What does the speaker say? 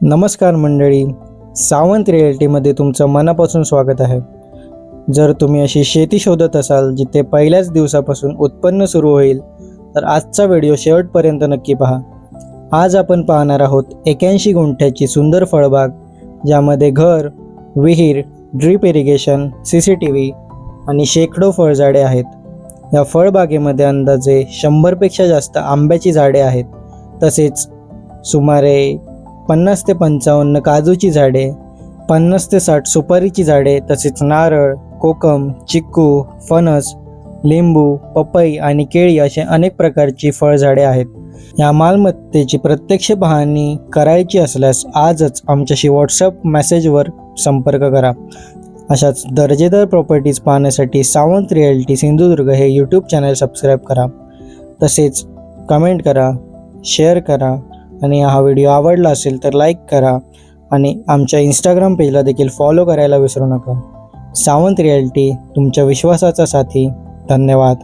नमस्कार मंडळी, सावंत रिॲलिटीमध्ये तुमचं मनापासून स्वागत आहे. जर तुम्ही अशी शेती शोधत असाल जिथे पहिल्याच दिवसापासून उत्पन्न सुरू होईल, तर आजचा व्हिडिओ शेवटपर्यंत नक्की पहा. आज आपण पाहणार आहोत 81 गुंठ्याची सुंदर फळबाग, ज्यामध्ये घर, विहीर, ड्रीप इरिगेशन, CCTV आणि शेकडो फळझाडे आहेत. या फळबागेमध्ये अंदाजे 100पेक्षा जास्त आंब्याची झाडे आहेत. तसेच सुमारे 50 ते 55 काजूची झाडे, 50 ते 60 सुपारीची झाडे, तसेच नारळ, कोकम, चिक्कू, फणस, लिंबू, पपई आणि केळी असे अनेक प्रकारची फळझाडे आहेत. या मालमत्तेची प्रत्यक्ष पाहणी करायची असल्यास आजच आमच्याशी व्हॉट्सअप मेसेजवर संपर्क करा. अशाच दर्जेदार प्रॉपर्टीज पाहण्यासाठी सावंत रिॲलिटी सिंधुदुर्ग हे यूट्यूब चॅनल सबस्क्राईब करा. तसेच कमेंट करा, शेअर करा आणि हा व्हिडिओ आवडला असेल तर लाईक करा आणि आमच्या इंस्टाग्राम पेजला देखील फॉलो करायला विसरू नका. सावंत रिॲलिटी, तुमच्या विश्वासाचा साथी. धन्यवाद.